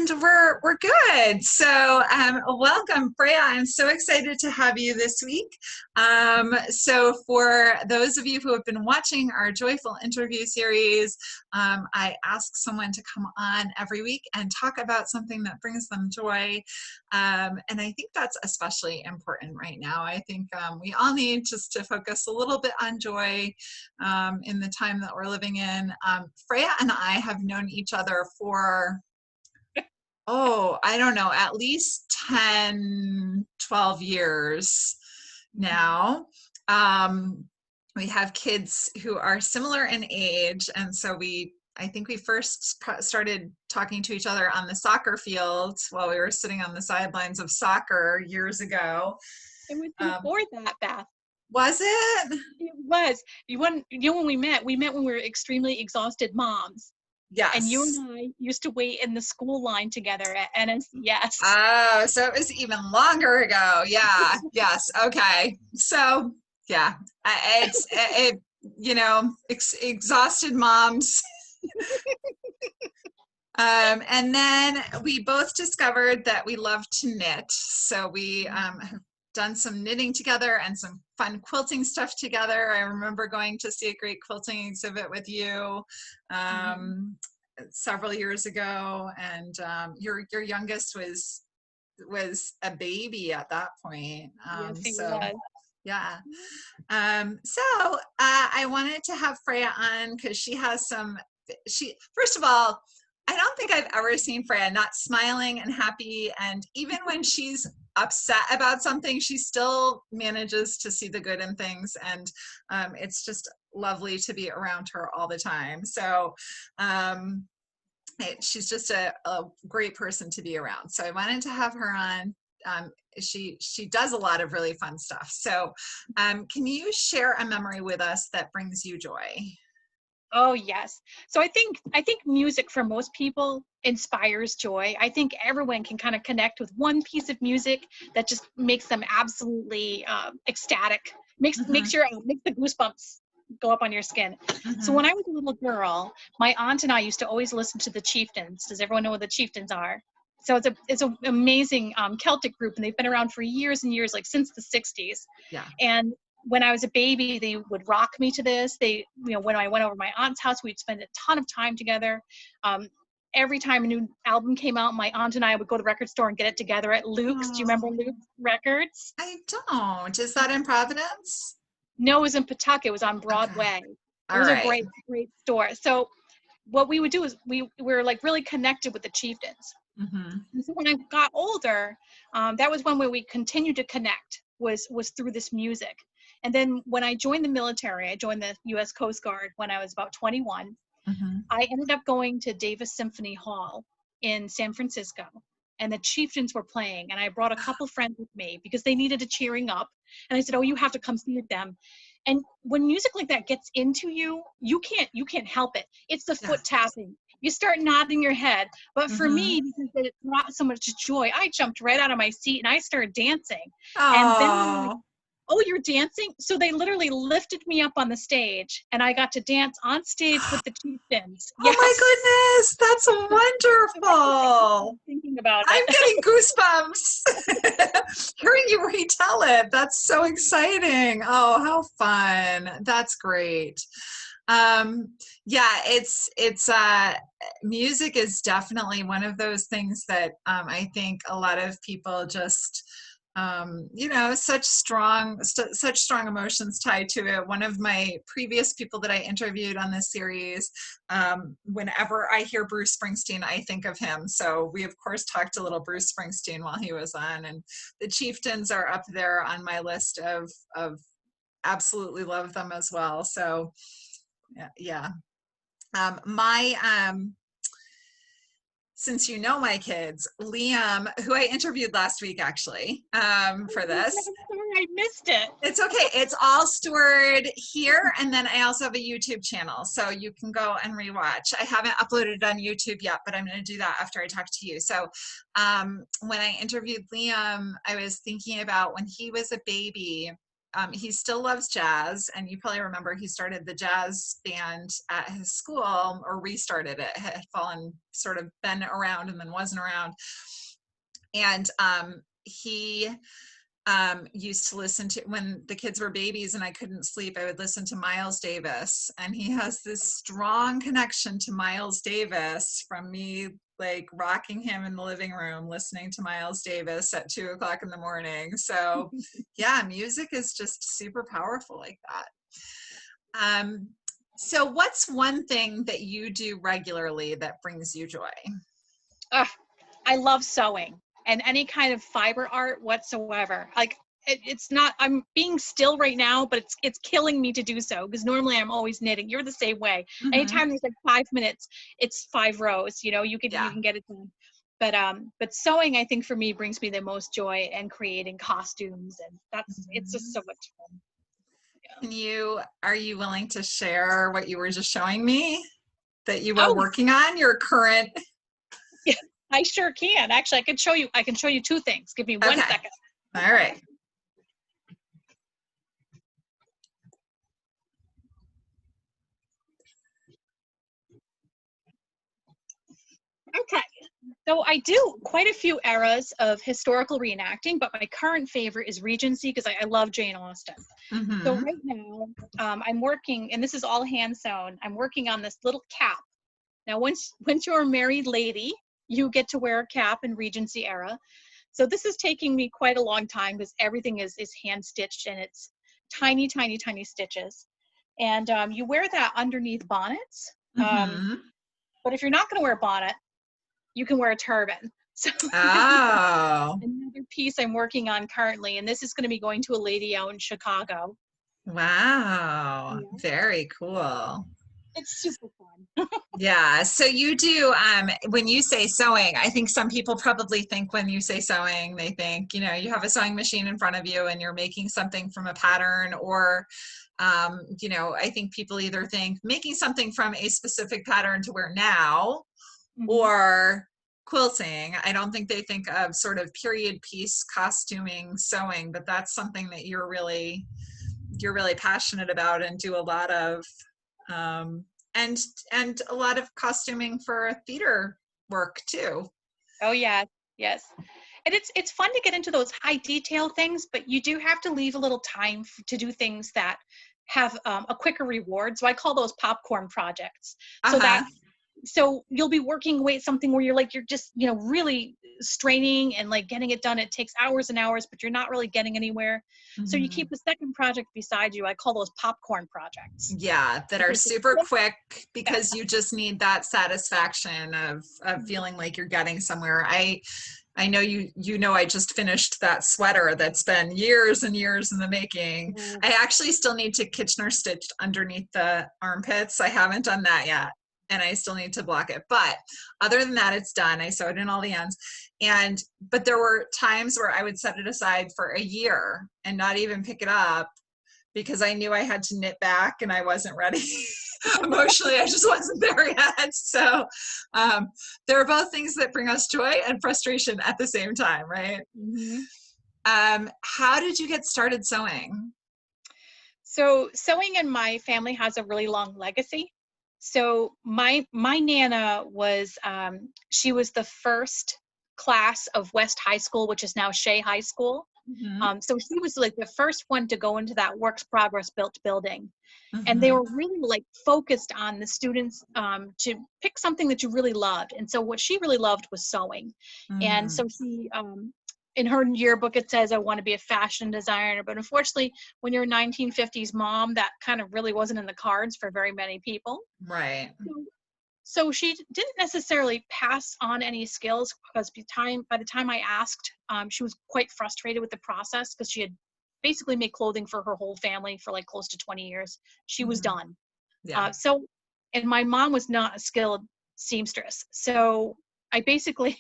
And we're good. So welcome, Freya. I'm so excited to have you this week. So for those of you who have been watching our Joyful interview series, I ask someone to come on every week and talk about something that brings them joy. And I think that's especially important right now. I think we all need just to focus a little bit on joy in the time that we're living in. Freya and I have known each other for I don't know, at least 10, 12 years now. We have kids who are similar in age. And so I think we first started talking to each other on the soccer field while we were sitting on the sidelines of soccer years ago. It was before that, Beth. Was it? It was. When we met when we were extremely exhausted moms. Yes. And you and I used to wait in the school line together at NSCS. Oh, so it was even longer ago. Yeah. Yes. Okay. So yeah, exhausted moms. And then we both discovered that we love to knit. So we have done some knitting together and some fun quilting stuff together. I remember going to see a great quilting exhibit with you several years ago, and your youngest was a baby at that point. Yes, he so was. Yeah. So I wanted to have Freya on because first of all, I don't think I've ever seen Freya not smiling and happy. And even when she's upset about something, she still manages to see the good in things. And it's just lovely to be around her all the time. So she's just a great person to be around. So I wanted to have her on. She does a lot of really fun stuff. So can you share a memory with us that brings you joy? Oh, yes. So I think music for most people inspires joy. I think everyone can kind of connect with one piece of music that just makes them absolutely ecstatic, makes the goosebumps go up on your skin. So when I was a little girl, my aunt and I used to always listen to the Chieftains. Does everyone know what the Chieftains are? So it's an amazing Celtic group, and they've been around for years and years, like since the 60s. Yeah. And when I was a baby, they would rock me to this. When I went over to my aunt's house, we'd spend a ton of time together. Every time a new album came out, my aunt and I would go to the record store and get it together at Luke's. Do you remember Luke's Records? I don't. Is that in Providence? No, it was in Pawtucket. It was on Broadway. Okay. It was a great, great store. So what we would do is we were like really connected with the Chieftains. And so when I got older, that was one way we continued to connect was through this music. And then when I joined the military, I joined the U.S. Coast Guard when I was about 21. I ended up going to Davis Symphony Hall in San Francisco, and the Chieftains were playing. And I brought a couple friends with me because they needed a cheering up. And I said, "Oh, you have to come see them." And when music like that gets into you, you can't help it. It's the foot tapping. You start nodding your head. But for me, because it brought so much joy, I jumped right out of my seat and I started dancing. And then, "Oh, you're dancing?" So they literally lifted me up on the stage, and I got to dance on stage with the Chieftains. Yes. Oh my goodness, that's wonderful. Thinking about it. I'm getting goosebumps hearing you retell it. That's so exciting. Oh, how fun. That's great. It's music is definitely one of those things that I think a lot of people just such strong emotions tied to it. One of my previous people that I interviewed on this series, whenever I hear Bruce Springsteen, I think of him. So we of course talked a little Bruce Springsteen while he was on, and the Chieftains are up there on my list of absolutely love them as well. So yeah. Since you know my kids, Liam, who I interviewed last week actually for this. I'm sorry, I missed it. It's okay. It's all stored here. And then I also have a YouTube channel, so you can go and rewatch. I haven't uploaded it on YouTube yet, but I'm going to do that after I talk to you. So when I interviewed Liam, I was thinking about when he was a baby, he still loves jazz, and you probably remember he started the jazz band at his school, or restarted it. It had fallen, sort of been around and then wasn't around. And he used to listen to, when the kids were babies and I couldn't sleep, I would listen to Miles Davis, and he has this strong connection to Miles Davis from me like rocking him in the living room listening to Miles Davis at 2:00 in the morning. So yeah, music is just super powerful like that. So what's one thing that you do regularly that brings you joy? I love sewing and any kind of fiber art whatsoever. Like it's not, I'm being still right now, but it's killing me to do so, because normally I'm always knitting. You're the same way. Mm-hmm. Anytime there's like 5 minutes, it's 5 rows, you know, you can get it done. But sewing, I think for me, brings me the most joy, and creating costumes, and it's just so much fun. Are you willing to share what you were just showing me that you were working on, your current? Yeah, I sure can. Actually, I can show you 2 things. Give me 1 second. All right. Okay. So I do quite a few eras of historical reenacting, but my current favorite is Regency, because I love Jane Austen. Mm-hmm. So right now, I'm working, and this is all hand sewn, I'm working on this little cap. Now, once you're a married lady, you get to wear a cap in Regency era. So this is taking me quite a long time, because everything is hand stitched, and it's tiny, tiny, tiny stitches. And you wear that underneath bonnets. Mm-hmm. But if you're not going to wear a bonnet, you can wear a turban. So another piece I'm working on currently, and this is going to be going to a lady out in Chicago. Wow. Yeah. Very cool. It's super fun. Yeah. So you do, when you say sewing, I think some people probably think when you say sewing, they think, you know, you have a sewing machine in front of you and you're making something from a pattern, or, you know, I think people either think making something from a specific pattern to wear now, mm-hmm. or quilting. I don't think they think of sort of period piece costuming sewing, but that's something that you're really passionate about and do a lot of, and a lot of costuming for theater work too. Oh yeah, yes. And it's fun to get into those high detail things, but you do have to leave a little time to do things that have a quicker reward. So I call those popcorn projects. So you'll be working away at something where you're just, you know, really straining and like getting it done. It takes hours and hours, but you're not really getting anywhere. Mm-hmm. So you keep a second project beside you. I call those popcorn projects. Yeah, that are super quick, because you just need that satisfaction of feeling like you're getting somewhere. I know you know, I just finished that sweater that's been years and years in the making. Mm-hmm. I actually still need to Kitchener stitch underneath the armpits. I haven't done that yet, and I still need to block it. But other than that, it's done. I sewed in all the ends. But there were times where I would set it aside for a year and not even pick it up, because I knew I had to knit back and I wasn't ready. Emotionally, I just wasn't there yet. So there are both things that bring us joy and frustration at the same time, right? Mm-hmm. How did you get started sewing? So sewing in my family has a really long legacy. So my Nana was, she was the first class of West High School, which is now Shea High School. Mm-hmm. So she was like the first one to go into that works progress built building. Mm-hmm. And they were really like focused on the students to pick something that you really loved. And so what she really loved was sewing. Mm-hmm. And so she, in her yearbook, it says, I want to be a fashion designer. But unfortunately, when you're a 1950s mom, that kind of really wasn't in the cards for very many people. Right. So she didn't necessarily pass on any skills, because by the time I asked, she was quite frustrated with the process, because she had basically made clothing for her whole family for like close to 20 years. She mm-hmm. was done. Yeah. And my mom was not a skilled seamstress. So I basically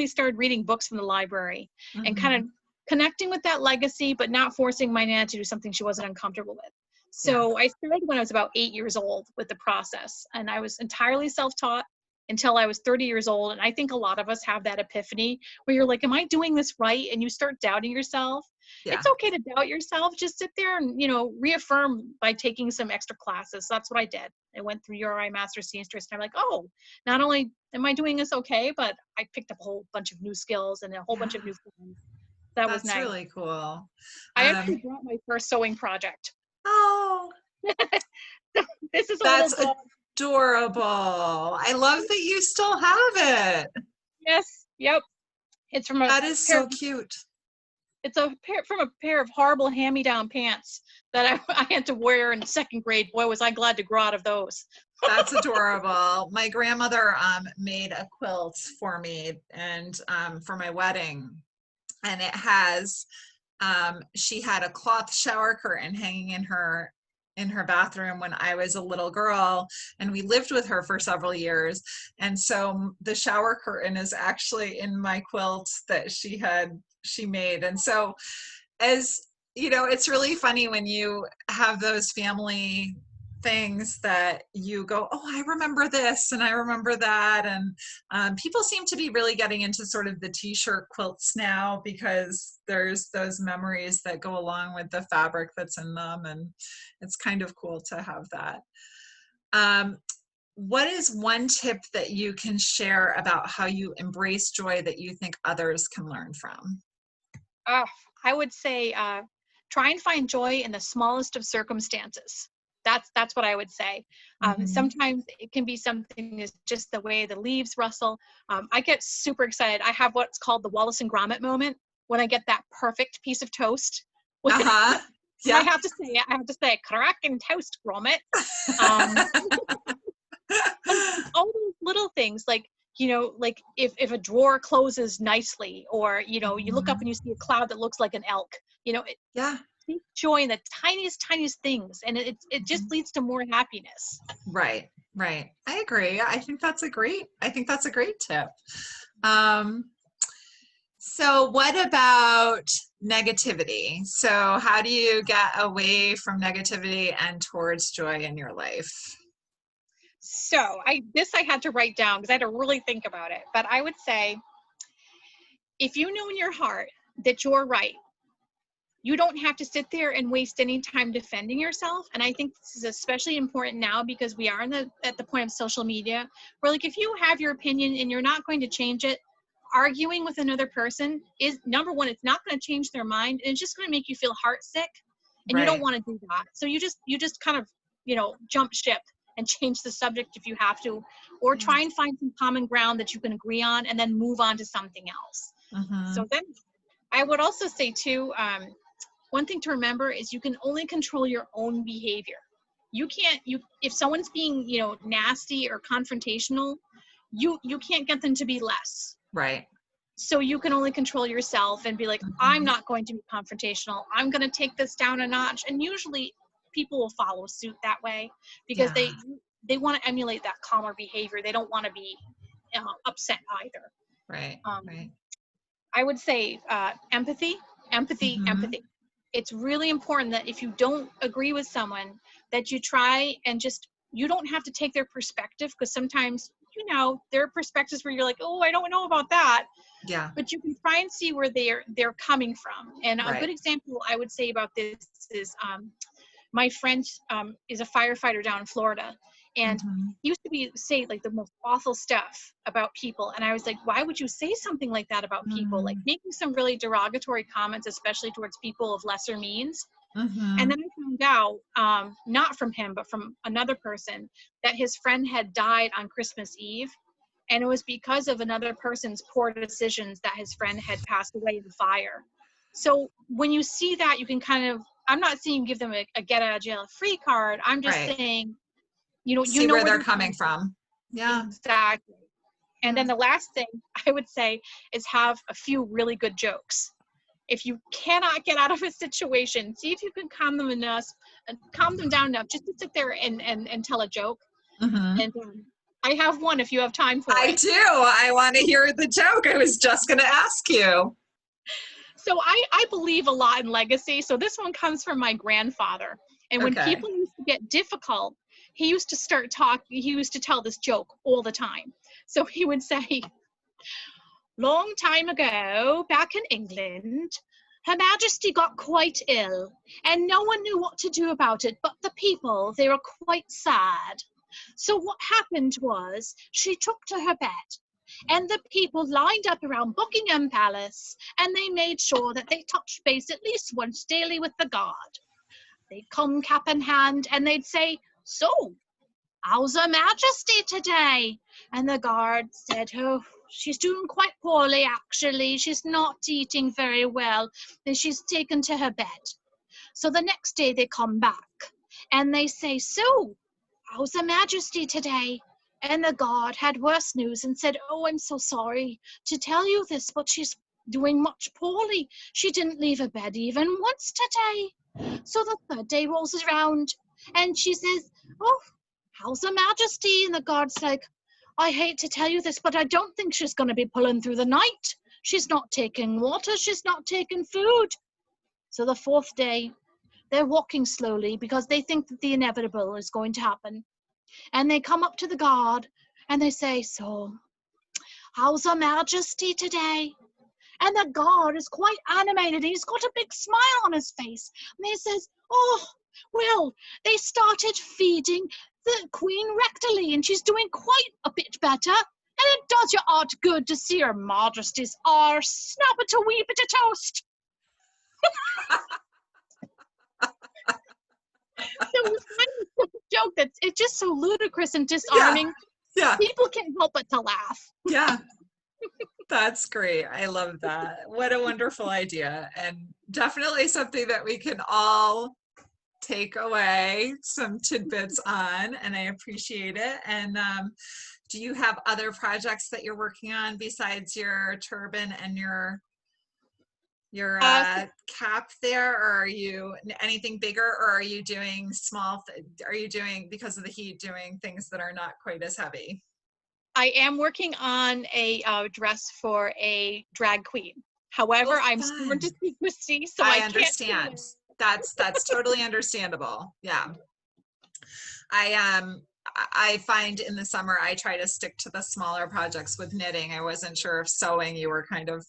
started reading books from the library, mm-hmm. and kind of connecting with that legacy, but not forcing my Nana to do something she wasn't uncomfortable with. So yeah. I started when I was about 8 years old with the process, and I was entirely self-taught. until I was 30 years old. And I think a lot of us have that epiphany where you're like, am I doing this right? And you start doubting yourself. Yeah. It's okay to doubt yourself. Just sit there and, reaffirm by taking some extra classes. So that's what I did. I went through URI Master Seamstress, and I'm like, oh, not only am I doing this okay, but I picked up a whole bunch of new skills and a whole bunch of new things. That was That's nice. really cool. I actually brought my first sewing project. Oh, This is a that's little dog. Adorable. I love that you still have it. Yes. Yep. It's from That is so cute. It's from a pair of horrible hand-me-down pants that I had to wear in second grade. Boy, was I glad to grow out of those. That's adorable. My grandmother made a quilt for me and for my wedding, and it has she had a cloth shower curtain hanging in her bathroom when I was a little girl, and we lived with her for several years. And so the shower curtain is actually in my quilt that she made. And so, as you know, it's really funny when you have those family things that you go, oh, I remember this and I remember that. And people seem to be really getting into sort of the t-shirt quilts now because there's those memories that go along with the fabric that's in them, and it's kind of cool to have that. What is one tip that you can share about how you embrace joy that you think others can learn from? I would say try and find joy in the smallest of circumstances. That's what I would say. Sometimes it can be something as just the way the leaves rustle. I get super excited. I have what's called the Wallace and Gromit moment when I get that perfect piece of toast. Yeah. I have to say, cracking toast, Gromit. All those little things, like if a drawer closes nicely, or you look up and you see a cloud that looks like an elk. Take joy in the tiniest things, and it just leads to more happiness. Right. I agree. I think that's a great tip. So what about negativity? So how do you get away from negativity and towards joy in your life? So I had to write down because I had to really think about it. But I would say, if you know in your heart that you're right, you don't have to sit there and waste any time defending yourself. And I think this is especially important now because we are at the point of social media where, like, if you have your opinion and you're not going to change it, arguing with another person is, number one, it's not going to change their mind, and it's just going to make you feel heartsick, and you don't want to do that. So you just kind of, jump ship and change the subject if you have to, or try and find some common ground that you can agree on and then move on to something else. So then I would also say too, one thing to remember is you can only control your own behavior. If someone's being, nasty or confrontational, you can't get them to be less. Right. So you can only control yourself and be like, I'm not going to be confrontational. I'm going to take this down a notch. And usually people will follow suit that way because they want to emulate that calmer behavior. They don't want to be upset either. Right. Right. I would say empathy. It's really important that if you don't agree with someone, that you try and you don't have to take their perspective, because sometimes, there are perspectives where you're like, oh, I don't know about that. Yeah. But you can try and see where they're coming from. And a good example I would say about this is my friend is a firefighter down in Florida. And he used to say like the most awful stuff about people. And I was like, why would you say something like that about people? Like making some really derogatory comments, especially towards people of lesser means. And then I found out, not from him, but from another person, that his friend had died on Christmas Eve. And it was because of another person's poor decisions that his friend had passed away in the fire. So when you see that, you can I'm not saying give them a get out of jail free card. I'm just saying, see where they're coming from. Yeah, exactly. And then the last thing I would say is have a few really good jokes. If you cannot get out of a situation, see if you can calm them down enough just to sit there and tell a joke. And I have one if you have time for it. I do. I want to hear the joke. I was just going to ask you. So I believe a lot in legacy. So this one comes from my grandfather. And when people used to get difficult, he used to tell this joke all the time. So he would say, long time ago, back in England, Her Majesty got quite ill, and no one knew what to do about it, but the people, they were quite sad. So what happened was, she took to her bed, and the people lined up around Buckingham Palace, and they made sure that they touched base at least once daily with the guard. They'd come cap in hand, and they'd say, so, how's Her Majesty today? And the guard said, oh, she's doing quite poorly, actually. She's not eating very well, and she's taken to her bed. So the next day they come back, and they say, so, how's Her Majesty today? And the guard had worse news and said, oh, I'm so sorry to tell you this, but she's doing much poorly. She didn't leave her bed even once today. So the third day rolls around, and she says, oh, how's Her Majesty? And the guard's like, I hate to tell you this, but I don't think she's going to be pulling through the night. She's not taking water. She's not taking food. So the fourth day, they're walking slowly because they think that the inevitable is going to happen. And they come up to the guard and they say, so, how's Her Majesty today? And the guard is quite animated. He's got a big smile on his face. And he says, oh, well, they started feeding the Queen rectally, and she's doing quite a bit better. And it does your heart good to see Her Majesty's arse snap at a wee bit of toast. So it was kind of a joke that's it's just so ludicrous and disarming. Yeah. People can't help but to laugh. Yeah. That's great. I love that. What a wonderful idea. And definitely something that we can all take away some tidbits on, and I appreciate it. And do you have other projects that you're working on besides your turban and your cap there, or are you anything bigger, or are you doing small are you doing, because of the heat, doing things that are not quite as heavy? I am working on a dress for a drag queen. However, I'm sworn to secrecy, so I understand. Can't That's totally understandable. Yeah. I find in the summer I try to stick to the smaller projects with knitting. I wasn't sure if sewing you were kind of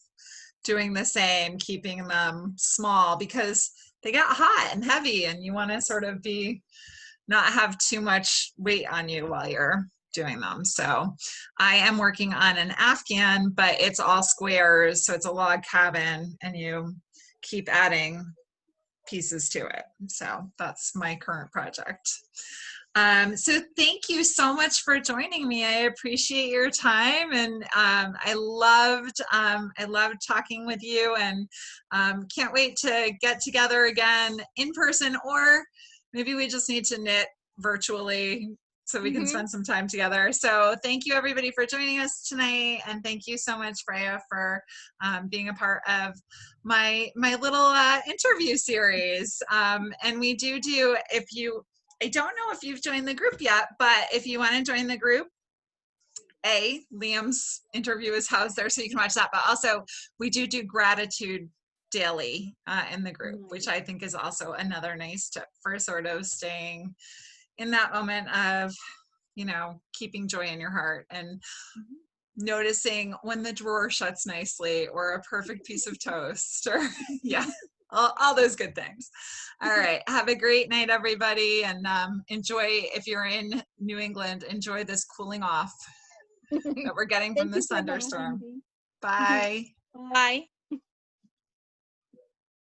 doing the same, keeping them small, because they get hot and heavy and you want to sort of not have too much weight on you while you're doing them. So I am working on an Afghan, but it's all squares, so it's a log cabin and you keep adding pieces to it. So that's my current project. So thank you so much for joining me. I appreciate your time, and I loved talking with you, and can't wait to get together again in person, or maybe we just need to knit virtually so we can spend some time together. So thank you everybody for joining us tonight, and thank you so much, Freya, for being a part of my little interview series. And we do I don't know if you've joined the group yet, but if you want to join the group, Liam's interview is housed there, so you can watch that. But also, we do gratitude daily in the group, which I think is also another nice tip for sort of staying in that moment of, keeping joy in your heart and noticing when the drawer shuts nicely, or a perfect piece of toast, or all those good things. All right. Have a great night, everybody. And enjoy, if you're in New England, enjoy this cooling off that we're getting from this thunderstorm. Bye. Bye.